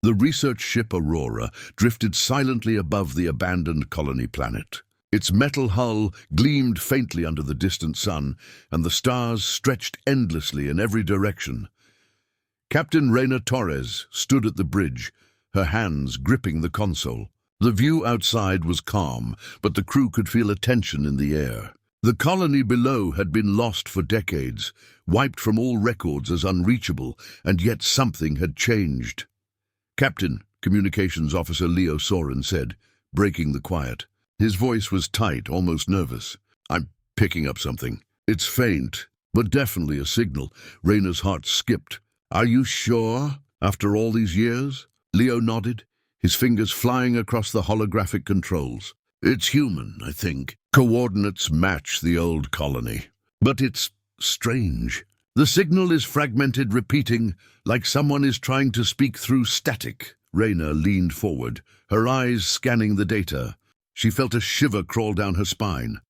The research ship Aurora drifted silently above the abandoned colony planet. Its metal hull gleamed faintly under the distant sun, and the stars stretched endlessly in every direction. Captain Reina Torres stood at the bridge, her hands gripping the console. The view outside was calm, but the crew could feel a tension in the air. The colony below had been lost for decades, wiped from all records as unreachable, and yet something had changed. "Captain," Communications Officer Leo Soren said, breaking the quiet. His voice was tight, almost nervous. "I'm picking up something. It's faint, but definitely a signal." Reina's heart skipped. "Are you sure? After all these years?" Leo nodded, his fingers flying across the holographic controls. "It's human, I think. Coordinates match the old colony. But it's strange. The signal is fragmented, repeating, like someone is trying to speak through static." Reina leaned forward, her eyes scanning the data. She felt a shiver crawl down her spine.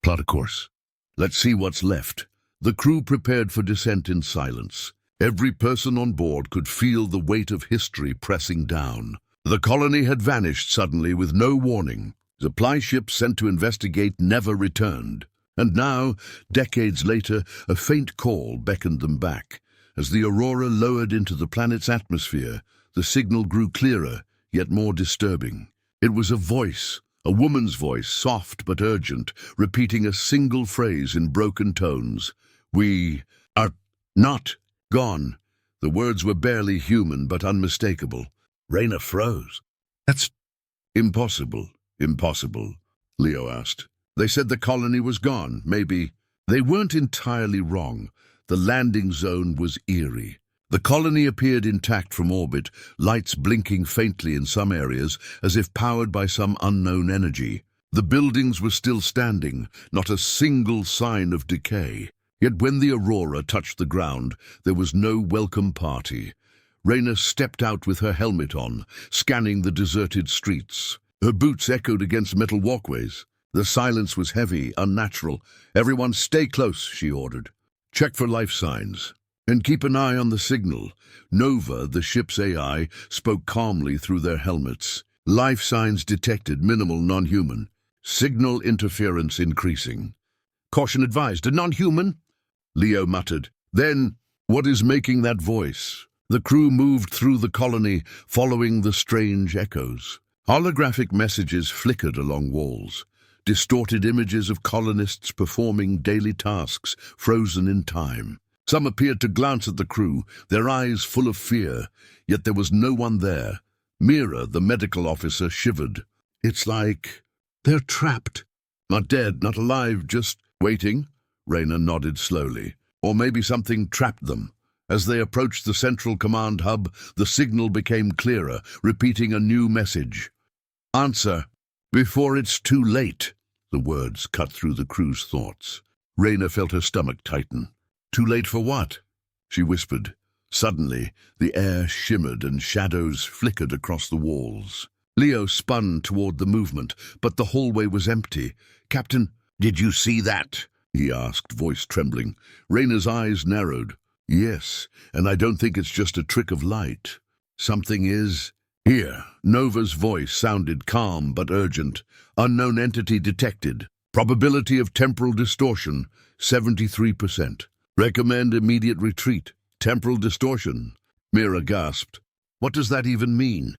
"Plot a course. Let's see what's left." The crew prepared for descent in silence. Every person on board could feel the weight of history pressing down. The colony had vanished suddenly with no warning. Supply ships sent to investigate never returned. And now, decades later, a faint call beckoned them back. As the Aurora lowered into the planet's atmosphere, the signal grew clearer, yet more disturbing. It was a voice, a woman's voice, soft but urgent, repeating a single phrase in broken tones. "We are not gone." The words were barely human but unmistakable. Reina froze. "That's impossible." "Impossible?" Leo asked. "They said the colony was gone. Maybe." They weren't entirely wrong. The landing zone was eerie. The colony appeared intact from orbit, lights blinking faintly in some areas, as if powered by some unknown energy. The buildings were still standing, not a single sign of decay. Yet when the Aurora touched the ground, there was no welcome party. Reina stepped out with her helmet on, scanning the deserted streets. Her boots echoed against metal walkways. The silence was heavy, unnatural. "Everyone stay close," she ordered. "Check for life signs. And keep an eye on the signal." Nova, the ship's AI, spoke calmly through their helmets. "Life signs detected, minimal, non-human. Signal interference increasing." "Caution advised, a non-human?" Leo muttered. "Then, what is making that voice?" The crew moved through the colony, following the strange echoes. Holographic messages flickered along walls. Distorted images of colonists performing daily tasks, frozen in time. Some appeared to glance at the crew, their eyes full of fear, yet there was no one there. Mira, the medical officer, shivered. "It's like they're trapped. Not dead, not alive, just waiting." Reina nodded slowly. "Or maybe something trapped them." As they approached the central command hub, the signal became clearer, repeating a new message. "Answer, before it's too late." The words cut through the crew's thoughts. Reina felt her stomach tighten. "Too late for what?" she whispered. Suddenly, the air shimmered and shadows flickered across the walls. Leo spun toward the movement, but the hallway was empty. "Captain, did you see that?" he asked, voice trembling. Reina's eyes narrowed. "Yes, and I don't think it's just a trick of light. Something is here." Nova's voice sounded calm but urgent. "Unknown entity detected. Probability of temporal distortion, 73%. Recommend immediate retreat." "Temporal distortion?" Mira gasped. "What does that even mean?"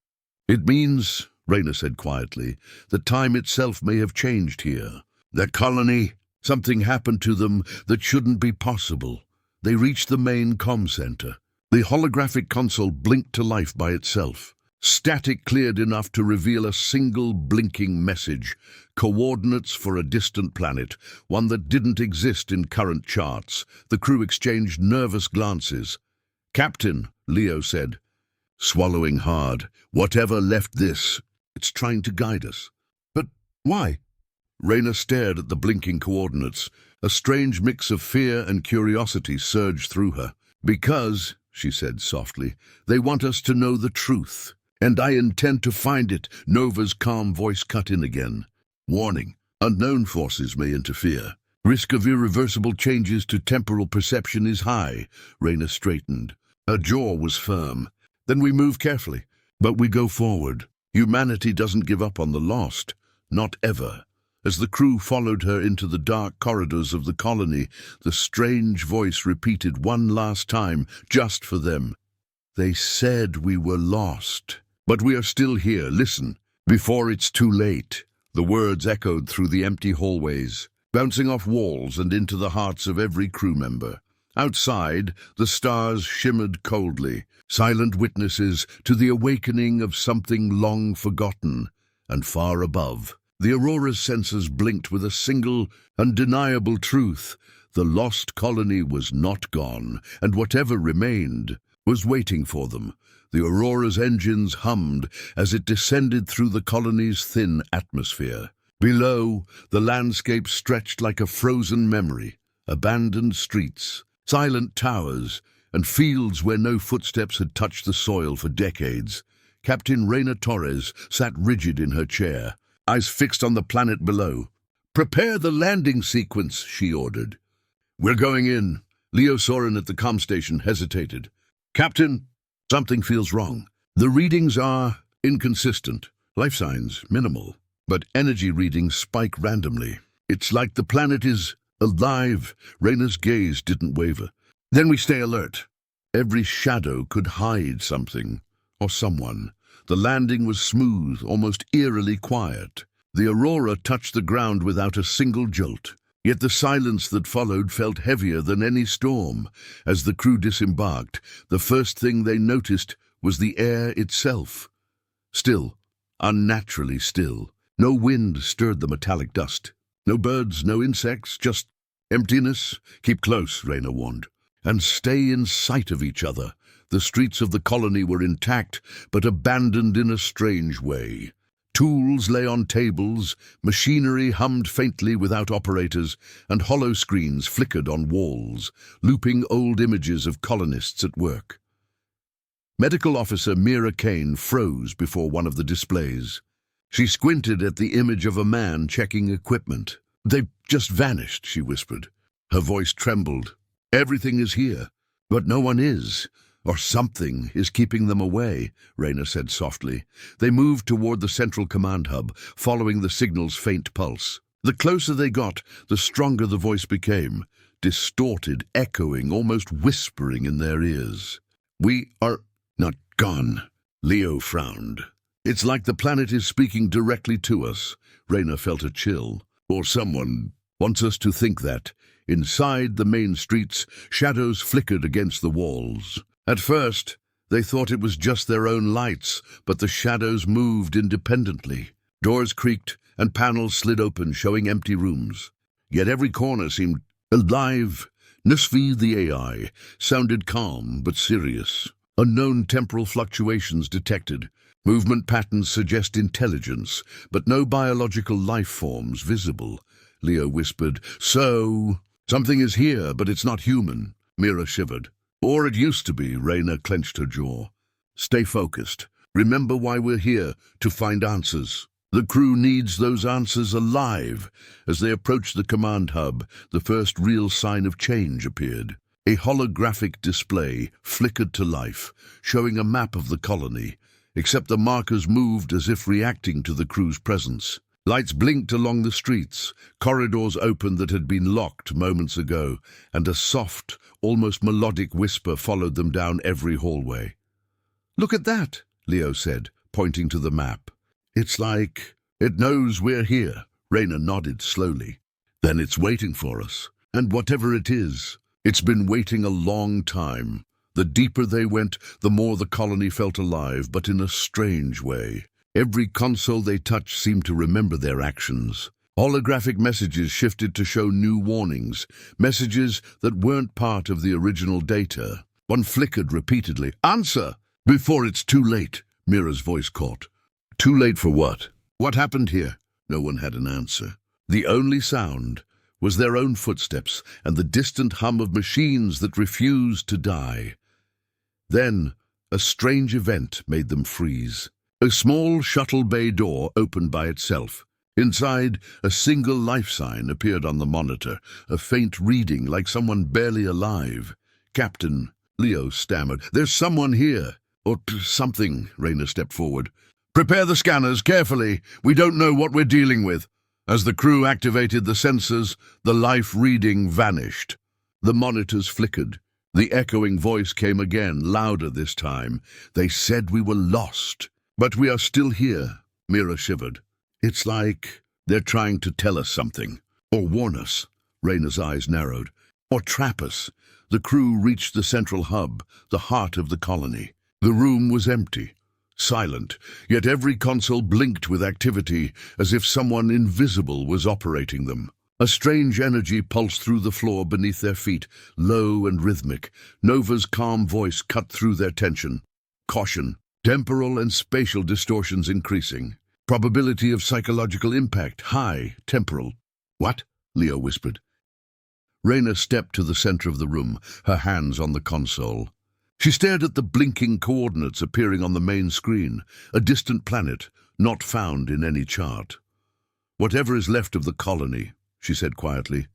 "It means," Reina said quietly, "that time itself may have changed here. The colony, something happened to them that shouldn't be possible. They reached the main comm center. The holographic console blinked to life by itself. Static cleared enough to reveal a single blinking message. Coordinates for a distant planet, one that didn't exist in current charts. The crew exchanged nervous glances. "Captain," Leo said, swallowing hard, "whatever left this, it's trying to guide us." "But why?" Reina stared at the blinking coordinates. A strange mix of fear and curiosity surged through her. "Because," she said softly, "they want us to know the truth. And I intend to find it." Nova's calm voice cut in again. "Warning, unknown forces may interfere. Risk of irreversible changes to temporal perception is high." Reina straightened. Her jaw was firm. "Then we move carefully. But we go forward. Humanity doesn't give up on the lost. Not ever. As the crew followed her into the dark corridors of the colony, the strange voice repeated one last time, just for them. They said we were lost. But we are still here. Listen. Before it's too late. The words echoed through the empty hallways, bouncing off walls and into the hearts of every crew member. Outside, the stars shimmered coldly, silent witnesses to the awakening of something long forgotten. And far above, the Aurora's sensors blinked with a single, undeniable truth. The lost colony was not gone, and whatever remained was waiting for them. The Aurora's engines hummed as it descended through the colony's thin atmosphere. Below, the landscape stretched like a frozen memory. Abandoned streets, silent towers, and fields where no footsteps had touched the soil for decades. Captain Reina Torres sat rigid in her chair, eyes fixed on the planet below. "Prepare the landing sequence," she ordered. "We're going in." Leo Soren at the comm station hesitated. "Captain, something feels wrong. The readings are inconsistent. Life signs minimal, but energy readings spike randomly. It's like the planet is alive." Reina's gaze didn't waver. "Then we stay alert." Every shadow could hide something, or someone. The landing was smooth, almost eerily quiet. The Aurora touched the ground without a single jolt. Yet the silence that followed felt heavier than any storm. As the crew disembarked, the first thing they noticed was the air itself. Still, unnaturally still. No wind stirred the metallic dust. No birds, no insects, just emptiness. "Keep close," Reina warned, "and stay in sight of each other." The streets of the colony were intact, but abandoned in a strange way. Tools lay on tables, machinery hummed faintly without operators, and hollow screens flickered on walls, looping old images of colonists at work. Medical Officer Mira Kane froze before one of the displays. She squinted at the image of a man checking equipment. "They've just vanished," she whispered. Her voice trembled. "Everything is here, but no one is. Or something is keeping them away," Reina said softly. They moved toward the central command hub, following the signal's faint pulse. The closer they got, the stronger the voice became, distorted, echoing, almost whispering in their ears. "We are not gone." Leo frowned. "It's like the planet is speaking directly to us." Reina felt a chill. "Or someone wants us to think that." Inside the main streets, shadows flickered against the walls. At first, they thought it was just their own lights, but the shadows moved independently. Doors creaked, and panels slid open, showing empty rooms. Yet every corner seemed alive. Nusfi, the AI, sounded calm but serious. Unknown temporal fluctuations detected. Movement patterns suggest intelligence, but no biological life forms visible. Leo whispered, "So, something is here, but it's not human." Mira shivered. "Or it used to be." Reina clenched her jaw. "Stay focused. Remember why we're here, to find answers. The crew needs those answers alive." As they approached the command hub, the first real sign of change appeared. A holographic display flickered to life, showing a map of the colony, except the markers moved as if reacting to the crew's presence. Lights blinked along the streets, corridors opened that had been locked moments ago, and a soft, almost melodic whisper followed them down every hallway. "Look at that," Leo said, pointing to the map. "It's like it knows we're here." Reina nodded slowly. "Then it's waiting for us. And whatever it is, it's been waiting a long time." The deeper they went, the more the colony felt alive, but in a strange way. Every console they touched seemed to remember their actions. Holographic messages shifted to show new warnings, messages that weren't part of the original data. One flickered repeatedly. "Answer! Before it's too late," Mira's voice caught. Too late for what? What happened here? No one had an answer. The only sound was their own footsteps and the distant hum of machines that refused to die. Then, a strange event made them freeze. A small shuttle bay door opened by itself. Inside, a single life sign appeared on the monitor, a faint reading like someone barely alive. "Captain," Leo stammered, "there's someone here." or something, Rayner stepped forward. Prepare the scanners carefully. We don't know what we're dealing with. As the crew activated the sensors, the life reading vanished. The monitors flickered. The echoing voice came again, louder this time. They said we were lost. But we are still here, Mira shivered. It's like they're trying to tell us something. Or warn us. Rayner's eyes narrowed. Or trap us. The crew reached the central hub, the heart of the colony. The room was empty. Silent, yet every console blinked with activity, as if someone invisible was operating them. A strange energy pulsed through the floor beneath their feet, low and rhythmic. Nova's calm voice cut through their tension. Caution. Temporal and spatial distortions increasing. Probability of psychological impact high. Temporal. What? Leo whispered. Rayner stepped to the center of the room, her hands on the console. She stared at the blinking coordinates appearing on the main screen, a distant planet, not found in any chart. Whatever is left of the colony, she said quietly.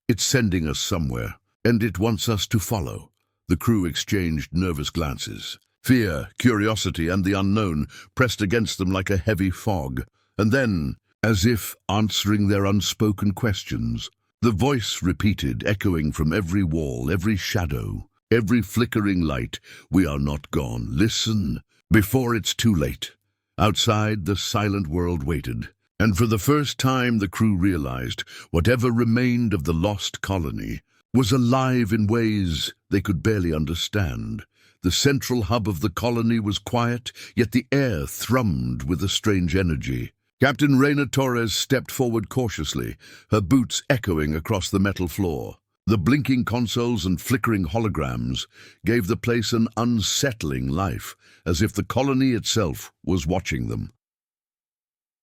It's sending us somewhere, and it wants us to follow. The crew exchanged nervous glances. Fear, curiosity, and the unknown pressed against them like a heavy fog. And then, as if answering their unspoken questions, the voice repeated, echoing from every wall, every shadow, every flickering light, we are not gone. Listen, before it's too late. Outside, the silent world waited. And for the first time, the crew realized whatever remained of the lost colony was alive in ways they could barely understand. The central hub of the colony was quiet, yet the air thrummed with a strange energy. Captain Rayner Torres stepped forward cautiously, her boots echoing across the metal floor. The blinking consoles and flickering holograms gave the place an unsettling life, as if the colony itself was watching them.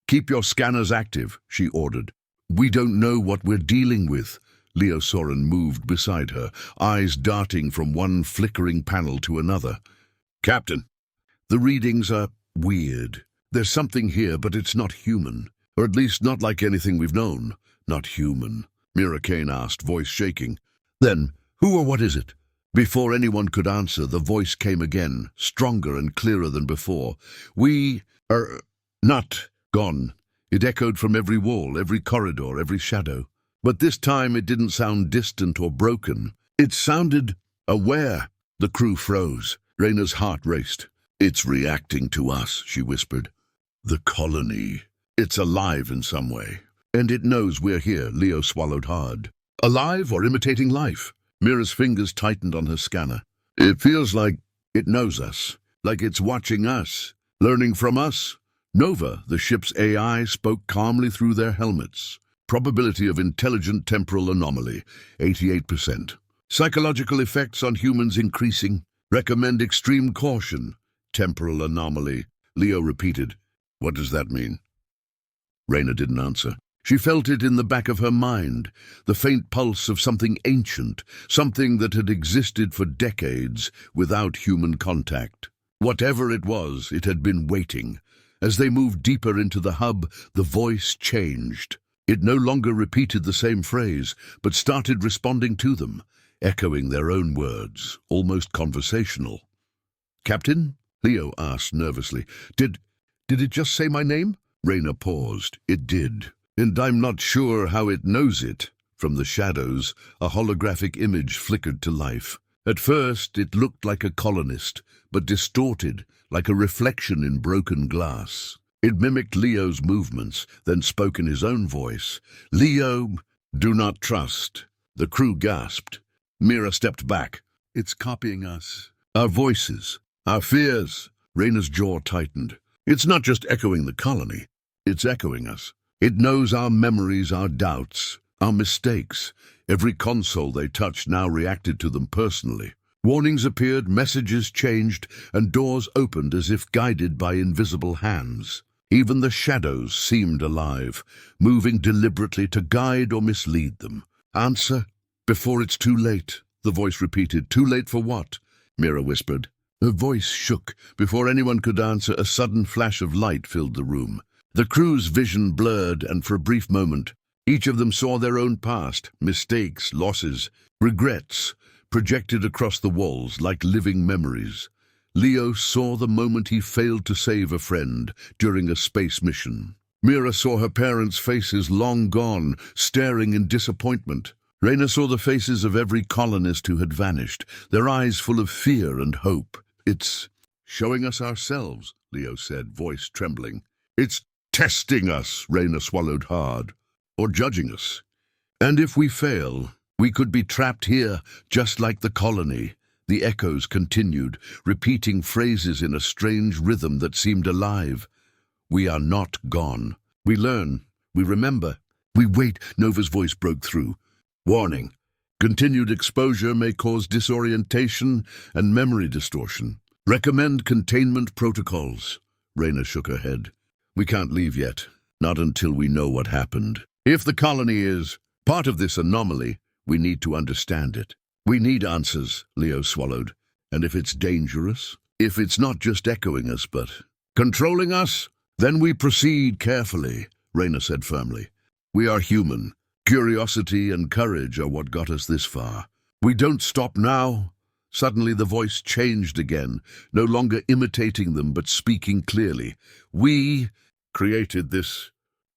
Keep your scanners active, she ordered. We don't know what we're dealing with. Leo Soren moved beside her, eyes darting from one flickering panel to another. Captain, the readings are weird. There's something here, but it's not human. Or at least not like anything we've known. Not human. Mira Kane asked, voice shaking. Then, who or what is it? Before anyone could answer, the voice came again, stronger and clearer than before. We are not gone. It echoed from every wall, every corridor, every shadow. But this time it didn't sound distant or broken. It sounded aware. The crew froze. Rayner's heart raced. It's reacting to us, she whispered. The colony. It's alive in some way. And it knows we're here, Leo swallowed hard. Alive or imitating life? Mira's fingers tightened on her scanner. It feels like it knows us, like it's watching us, learning from us. Nova, the ship's AI, spoke calmly through their helmets. Probability of intelligent temporal anomaly, 88%. Psychological effects on humans increasing. Recommend extreme caution. Temporal anomaly. Leo repeated. What does that mean? Rayner didn't answer. She felt it in the back of her mind, the faint pulse of something ancient, something that had existed for decades without human contact. Whatever it was, it had been waiting. As they moved deeper into the hub, the voice changed. It no longer repeated the same phrase, but started responding to them, echoing their own words, almost conversational. Captain? Leo asked nervously. Did it just say my name? Rayner paused. It did. And I'm not sure how it knows it. From the shadows, a holographic image flickered to life. At first, it looked like a colonist, but distorted, like a reflection in broken glass. It mimicked Leo's movements, then spoke in his own voice. Leo, do not trust. The crew gasped. Mira stepped back. It's copying us. Our voices, our fears. Rayner's jaw tightened. It's not just echoing the colony. It's echoing us. It knows our memories, our doubts, our mistakes. Every console they touched now reacted to them personally. Warnings appeared, messages changed, and doors opened as if guided by invisible hands. Even the shadows seemed alive, moving deliberately to guide or mislead them. Answer, before it's too late, the voice repeated. Too late for what? Mira whispered. Her voice shook. Before anyone could answer, a sudden flash of light filled the room. The crew's vision blurred, and for a brief moment, each of them saw their own past, mistakes, losses, regrets, projected across the walls like living memories. Leo saw the moment he failed to save a friend during a space mission. Mira saw her parents' faces long gone, staring in disappointment. Reyna saw the faces of every colonist who had vanished, their eyes full of fear and hope. "It's showing us ourselves," Leo said, voice trembling. "It's testing us," Reyna swallowed hard. "Or judging us. And if we fail, we could be trapped here, just like the colony." The echoes continued, repeating phrases in a strange rhythm that seemed alive. "We are not gone. We learn. We remember. We wait." Nova's voice broke through. "Warning. Continued exposure may cause disorientation and memory distortion. Recommend containment protocols." Reyna shook her head. "We can't leave yet. Not until we know what happened. If the colony is part of this anomaly, we need to understand it. We need answers," Leo swallowed. "And if it's dangerous, if it's not just echoing us but controlling us, then we proceed carefully," Reyna said firmly. "We are human. Curiosity and courage are what got us this far. We don't stop now." Suddenly the voice changed again, no longer imitating them but speaking clearly. "We created this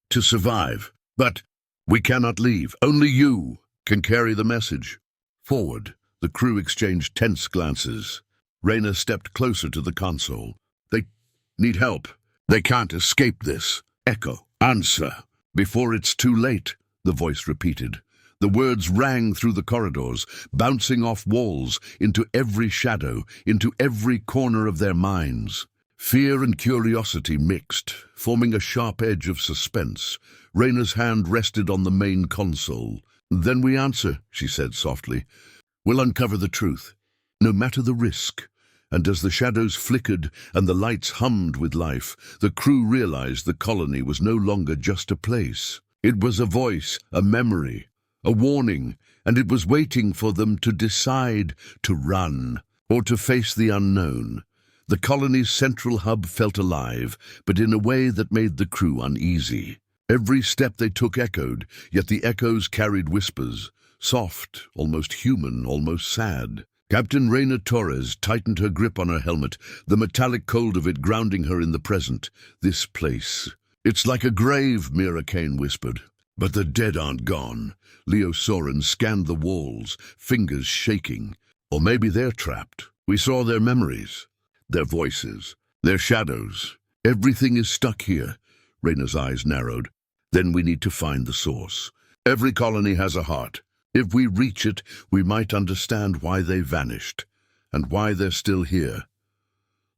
to survive, but we cannot leave. Only you can carry the message forward." The crew exchanged tense glances. Reyna stepped closer to the console. "They need help. They can't escape this. Echo, answer before it's too late," the voice repeated. The words rang through the corridors, bouncing off walls, into every shadow, into every corner of their minds. Fear and curiosity mixed, forming a sharp edge of suspense. Reyna's hand rested on the main console. "Then we answer," she said softly. "We'll uncover the truth, no matter the risk." And as the shadows flickered and the lights hummed with life, the crew realized the colony was no longer just a place. It was a voice, a memory, a warning, and it was waiting for them to decide to run or to face the unknown. The colony's central hub felt alive, but in a way that made the crew uneasy. Every step they took echoed, yet the echoes carried whispers, soft, almost human, almost sad. Captain Reyna Torres tightened her grip on her helmet, the metallic cold of it grounding her in the present. "This place. It's like a grave," Mira Kane whispered. "But the dead aren't gone." Leo Soren scanned the walls, fingers shaking. "Or maybe they're trapped. We saw their memories, their voices, their shadows. Everything is stuck here." Reyna's eyes narrowed. "Then we need to find the source. Every colony has a heart. If we reach it, we might understand why they vanished, and why they're still here."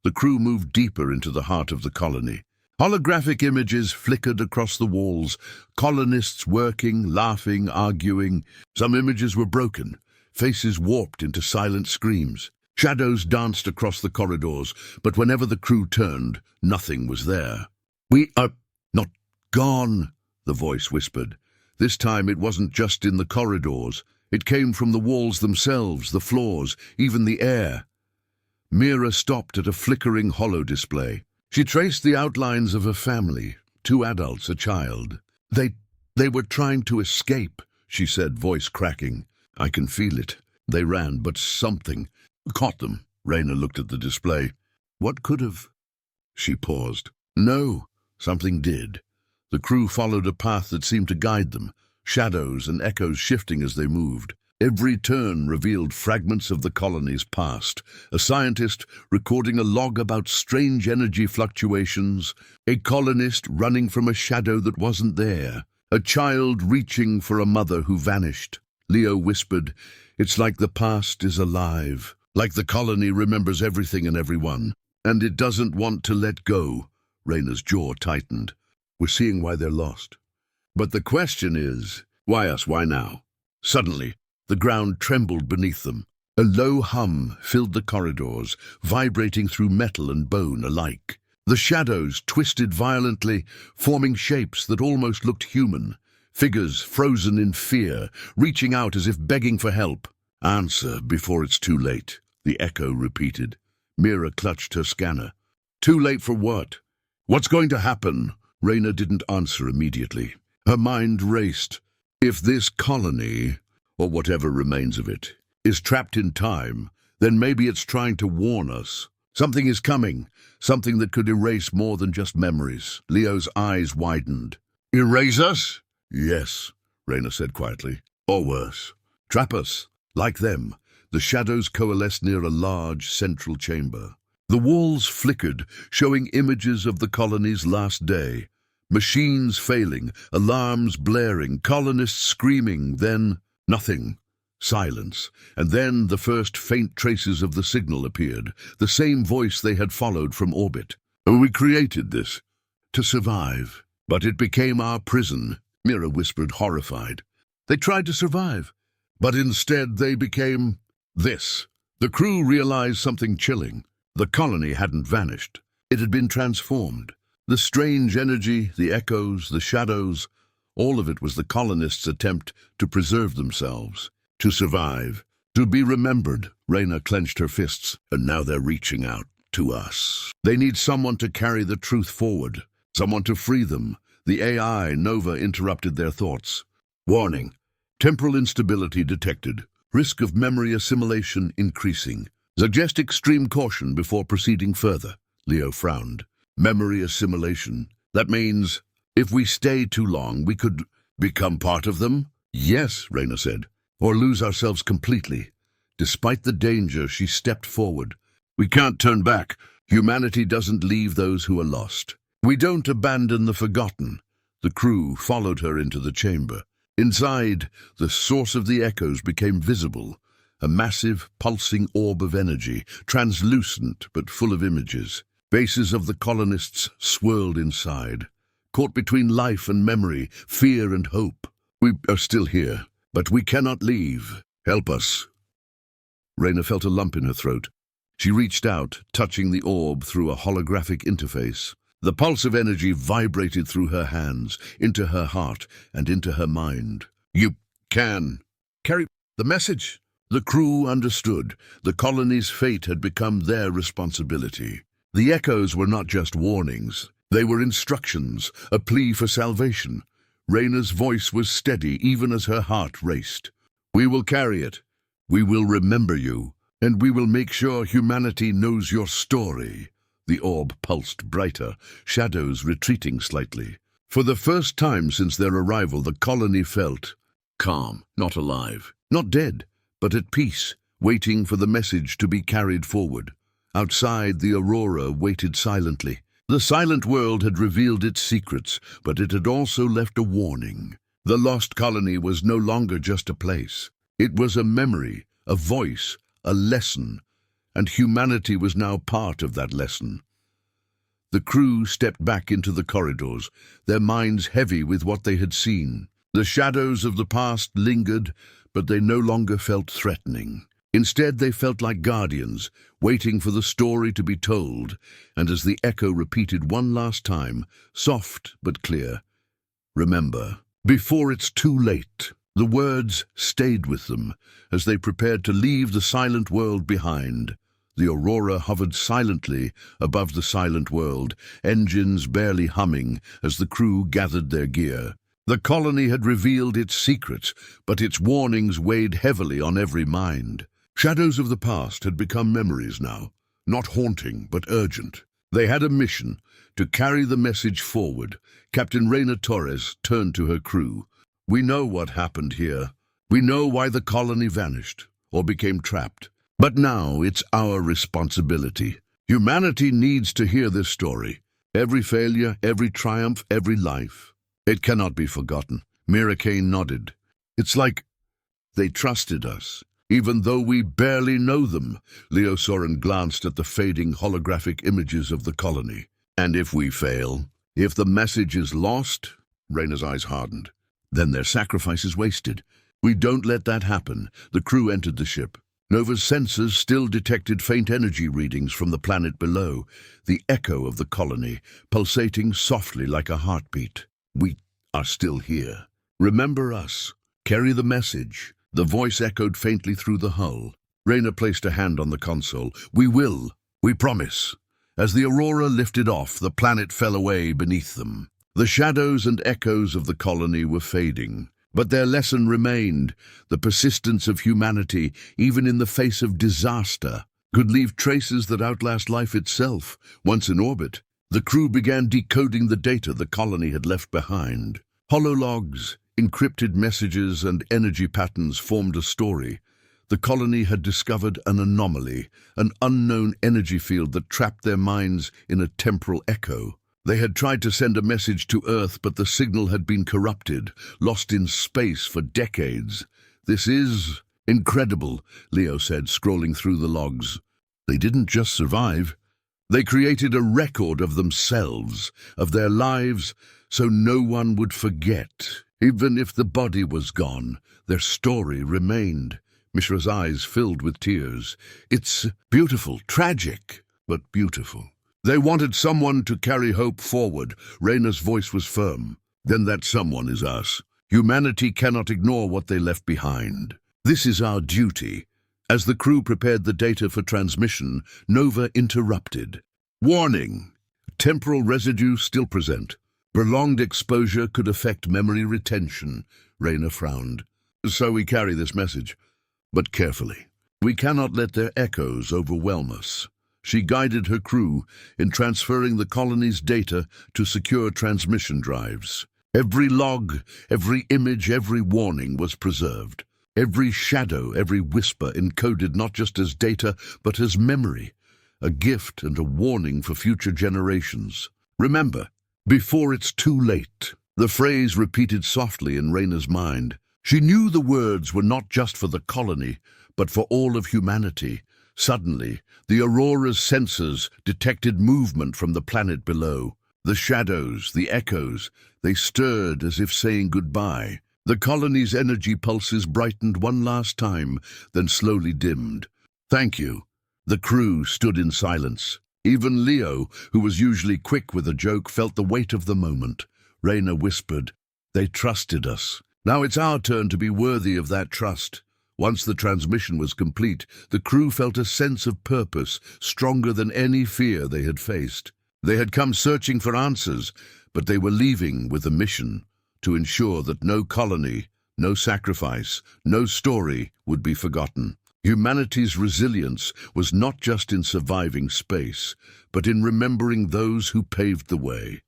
The crew moved deeper into the heart of the colony. Holographic images flickered across the walls, colonists working, laughing, arguing. Some images were broken, faces warped into silent screams. Shadows danced across the corridors, but whenever the crew turned, nothing was there. "We are not gone," the voice whispered. This time it wasn't just in the corridors. It came from the walls themselves, the floors, even the air. Mira stopped at a flickering holo display. She traced the outlines of a family, 2 adults, a child. They were trying to escape," she said, voice cracking. "I can feel it. They ran, but something caught them." Reyna looked at the display. "What could have?" She paused. "No, something did." The crew followed a path that seemed to guide them, shadows and echoes shifting as they moved. Every turn revealed fragments of the colony's past. A scientist recording a log about strange energy fluctuations, a colonist running from a shadow that wasn't there, a child reaching for a mother who vanished. Leo whispered, "It's like the past is alive, like the colony remembers everything and everyone, and it doesn't want to let go." Reyna's jaw tightened. "We're seeing why they're lost. But the question is, why us, why now?" Suddenly, the ground trembled beneath them. A low hum filled the corridors, vibrating through metal and bone alike. The shadows twisted violently, forming shapes that almost looked human. Figures frozen in fear, reaching out as if begging for help. "Answer before it's too late," the echo repeated. Mira clutched her scanner. "Too late for what? What's going to happen?" Reyna didn't answer immediately. Her mind raced. If this colony, or whatever remains of it, is trapped in time, then maybe it's trying to warn us. Something is coming, something that could erase more than just memories. Leo's eyes widened. Erase us? Yes, Rayna said quietly. Or worse. Trap us. Like them, the shadows coalesced near a large central chamber. The walls flickered, showing images of the colony's last day. Machines failing, alarms blaring, colonists screaming, then nothing. Silence, and then the first faint traces of the signal appeared, the same voice they had followed from orbit. We created this to survive, but it became our prison, Mira whispered, horrified. They tried to survive, but instead they became this. The crew realized something chilling. The colony hadn't vanished. It had been transformed. The strange energy, the echoes, the shadows, all of it was the colonists' attempt to preserve themselves, to survive, to be remembered. Rayna clenched her fists, and now they're reaching out to us. They need someone to carry the truth forward, someone to free them. The AI, Nova, interrupted their thoughts. Warning. Temporal instability detected. Risk of memory assimilation increasing. Suggest extreme caution before proceeding further. Leo frowned. Memory assimilation. That means, if we stay too long, we could become part of them? Yes, Rayna said, or lose ourselves completely. Despite the danger, she stepped forward. We can't turn back. Humanity doesn't leave those who are lost. We don't abandon the forgotten. The crew followed her into the chamber. Inside, the source of the echoes became visible. A massive, pulsing orb of energy, translucent but full of images. Faces of the colonists swirled inside, caught between life and memory, fear and hope. We are still here, but we cannot leave. Help us. Rayna felt a lump in her throat. She reached out, touching the orb through a holographic interface. The pulse of energy vibrated through her hands, into her heart, and into her mind. You can carry the message. The crew understood. The colony's fate had become their responsibility. The echoes were not just warnings. They were instructions, a plea for salvation. Rayna's voice was steady even as her heart raced. We will carry it. We will remember you. And we will make sure humanity knows your story. The orb pulsed brighter, shadows retreating slightly. For the first time since their arrival, the colony felt calm, not alive, not dead, but at peace, waiting for the message to be carried forward. Outside, the aurora waited silently. The silent world had revealed its secrets, but it had also left a warning. The lost colony was no longer just a place. It was a memory, a voice, a lesson, and humanity was now part of that lesson. The crew stepped back into the corridors, their minds heavy with what they had seen. The shadows of the past lingered, but they no longer felt threatening. Instead, they felt like guardians, waiting for the story to be told, and as the echo repeated one last time, soft but clear, remember, before it's too late. The words stayed with them as they prepared to leave the silent world behind. The aurora hovered silently above the silent world, engines barely humming as the crew gathered their gear. The colony had revealed its secrets, but its warnings weighed heavily on every mind. Shadows of the past had become memories now, not haunting but urgent. They had a mission, to carry the message forward. Captain Rayna Torres turned to her crew. We know what happened here. We know why the colony vanished, or became trapped. But now it's our responsibility. Humanity needs to hear this story. Every failure, every triumph, every life. It cannot be forgotten. Mira Kane nodded. It's like they trusted us, even though we barely know them. Leo Soren glanced at the fading holographic images of the colony. And if we fail, if the message is lost, Rayna's eyes hardened. Then their sacrifice is wasted. We don't let that happen. The crew entered the ship. Nova's sensors still detected faint energy readings from the planet below, the echo of the colony, pulsating softly like a heartbeat. We are still here. Remember us. Carry the message. The voice echoed faintly through the hull. Rayna placed a hand on the console. We will. We promise. As the aurora lifted off, the planet fell away beneath them. The shadows and echoes of the colony were fading, but their lesson remained, the persistence of humanity, even in the face of disaster. could leave traces that outlast life itself. Once in orbit, the crew began decoding the data the colony had left behind. Holologs, encrypted messages, and energy patterns formed a story. The colony had discovered an anomaly, an unknown energy field that trapped their minds in a temporal echo. They had tried to send a message to Earth, but the signal had been corrupted, lost in space for decades. "This is incredible," Leo said, scrolling through the logs. They didn't just survive. They created a record of themselves, of their lives, so no one would forget. Even if the body was gone, their story remained. Mishra's eyes filled with tears. "It's beautiful, tragic, but beautiful." "They wanted someone to carry hope forward." Rayna's voice was firm. "Then that someone is us. Humanity cannot ignore what they left behind. This is our duty." As the crew prepared the data for transmission, Nova interrupted. "Warning! Temporal residue still present. Prolonged exposure could affect memory retention." Rayna frowned. "So we carry this message, but carefully. We cannot let their echoes overwhelm us." She guided her crew in transferring the colony's data to secure transmission drives. Every log, every image, every warning was preserved. Every shadow, every whisper encoded not just as data, but as memory, a gift and a warning for future generations. "Remember, before it's too late." The phrase repeated softly in Rayna's mind. She knew the words were not just for the colony, but for all of humanity. Suddenly, the Aurora's sensors detected movement from the planet below. The shadows, the echoes, they stirred as if saying goodbye. The colony's energy pulses brightened one last time, then slowly dimmed. "Thank you." The crew stood in silence. Even Leo, who was usually quick with a joke, felt the weight of the moment. Rayna whispered, "They trusted us. Now it's our turn to be worthy of that trust." Once the transmission was complete, the crew felt a sense of purpose, stronger than any fear they had faced. They had come searching for answers, but they were leaving with a mission to ensure that no colony, no sacrifice, no story would be forgotten. Humanity's resilience was not just in surviving space, but in remembering those who paved the way.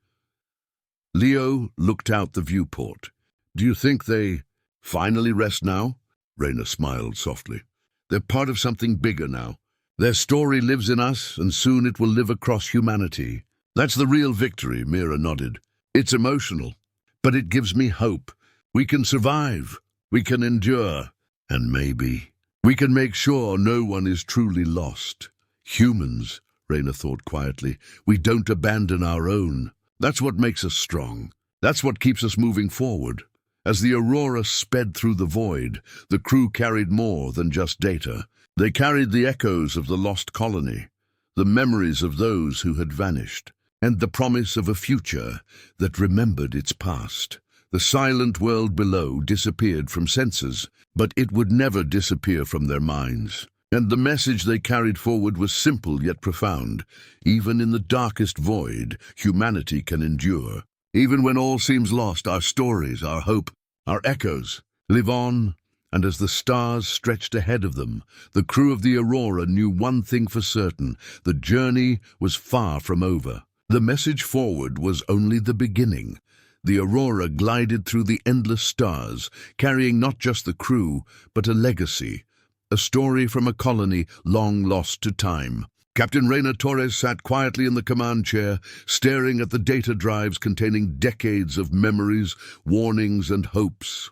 Leo looked out the viewport. "Do you think they finally rest now?" Rayna smiled softly. "They're part of something bigger now. Their story lives in us, and soon it will live across humanity." "That's the real victory," Mira nodded. "It's emotional, but it gives me hope. We can survive, we can endure, and maybe we can make sure no one is truly lost. Humans," Rayna thought quietly, "we don't abandon our own. That's what makes us strong. That's what keeps us moving forward." As the Aurora sped through the void, the crew carried more than just data. They carried the echoes of the lost colony, the memories of those who had vanished, and the promise of a future that remembered its past. The silent world below disappeared from sensors, but it would never disappear from their minds. And the message they carried forward was simple yet profound. Even in the darkest void, humanity can endure. Even when all seems lost, our stories, our hope, our echoes live on, and as the stars stretched ahead of them, the crew of the Aurora knew one thing for certain: the journey was far from over. The message forward was only the beginning. The Aurora glided through the endless stars, carrying not just the crew, but a legacy, a story from a colony long lost to time. Captain Rayna Torres sat quietly in the command chair, staring at the data drives containing decades of memories, warnings, and hopes.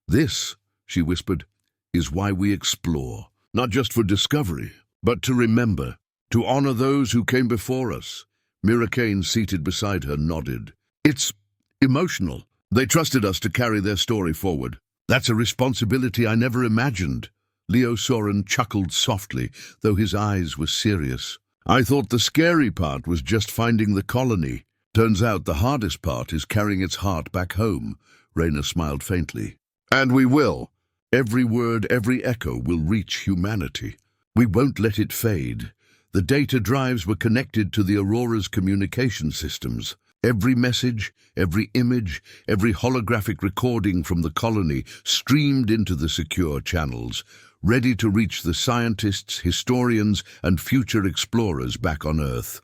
"This," she whispered, "is why we explore. Not just for discovery, but to remember, to honor those who came before us." Mira Kane, seated beside her, nodded. "It's emotional. They trusted us to carry their story forward. That's a responsibility I never imagined." Leo Soren chuckled softly, though his eyes were serious. "I thought the scary part was just finding the colony. Turns out the hardest part is carrying its heart back home." Rayna smiled faintly. "And we will. Every word, every echo will reach humanity. We won't let it fade." The data drives were connected to the Aurora's communication systems. Every message, every image, every holographic recording from the colony streamed into the secure channels. ready to reach the scientists, historians, and future explorers back on Earth.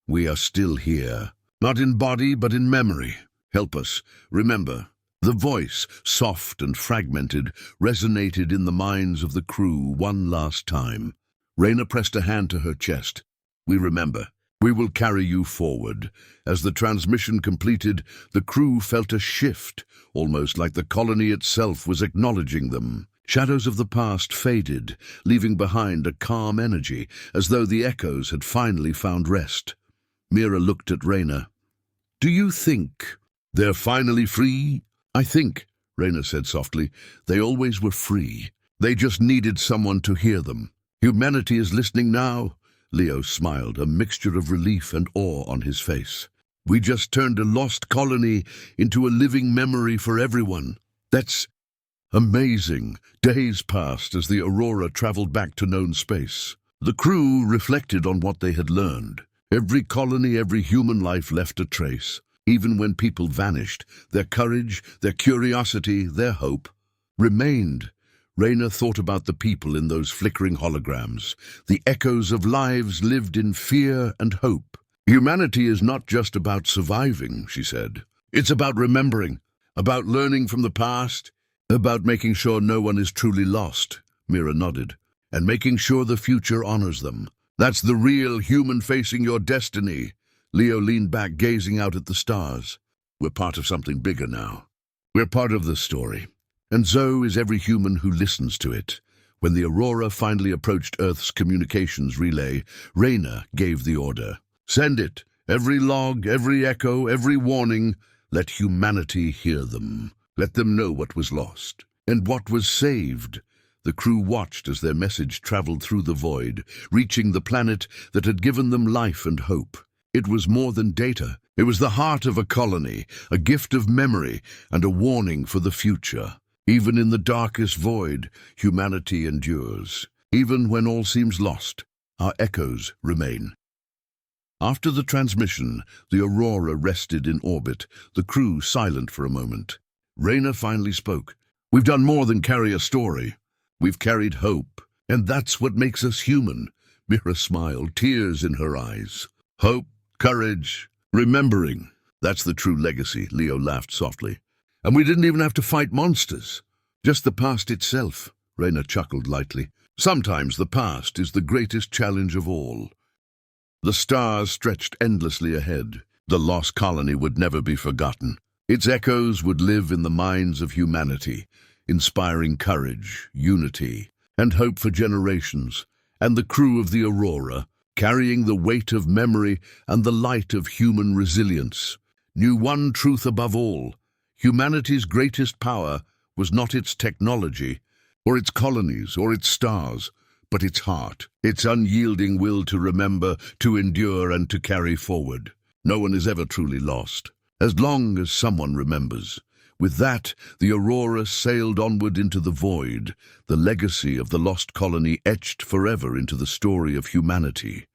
We are still here, not in body but in memory. Help us, remember. The voice, soft and fragmented, resonated in the minds of the crew one last time. Raina pressed a hand to her chest. We remember. We will carry you forward. As the transmission completed, the crew felt a shift, almost like the colony itself was acknowledging them. Shadows of the past faded, leaving behind a calm energy, as though the echoes had finally found rest. Mira looked at Raina. Do you think they're finally free? I think, Raina said softly, they always were free. They just needed someone to hear them. Humanity is listening now. Leo smiled, a mixture of relief and awe on his face. We just turned a lost colony into a living memory for everyone. That's amazing. Days passed as the Aurora traveled back to known space. The crew reflected on what they had learned. Every colony, every human life left a trace. Even when people vanished, their courage, their curiosity, their hope remained. Raina thought about the people in those flickering holograms, the echoes of lives lived in fear and hope. Humanity is not just about surviving, she said. It's about remembering, about learning from the past, about making sure no one is truly lost, Mira nodded, and making sure the future honors them. That's the real human facing your destiny. Leo leaned back, gazing out at the stars. We're part of something bigger now. We're part of the story. And so is every human who listens to it. When the Aurora finally approached Earth's communications relay, Raina gave the order. Send it. Every log, every echo, every warning. Let humanity hear them. Let them know what was lost and what was saved. The crew watched as their message traveled through the void, reaching the planet that had given them life and hope. It was more than data. It was the heart of a colony, a gift of memory, and a warning for the future. Even in the darkest void, humanity endures. Even when all seems lost, our echoes remain. After the transmission, the Aurora rested in orbit, the crew silent for a moment. Raina finally spoke. We've done more than carry a story. We've carried hope, and that's what makes us human. Mira smiled, tears in her eyes. Hope, courage, remembering. That's the true legacy, Leo laughed softly. And we didn't even have to fight monsters. Just the past itself, Raina chuckled lightly. Sometimes the past is the greatest challenge of all. The stars stretched endlessly ahead. The lost colony would never be forgotten. Its echoes would live in the minds of humanity, inspiring courage, unity, and hope for generations. And the crew of the Aurora, carrying the weight of memory and the light of human resilience, knew one truth above all. Humanity's greatest power was not its technology, or its colonies, or its stars, but its heart, its unyielding will to remember, to endure, and to carry forward. No one is ever truly lost, as long as someone remembers. With that, the Aurora sailed onward into the void, the legacy of the lost colony etched forever into the story of humanity.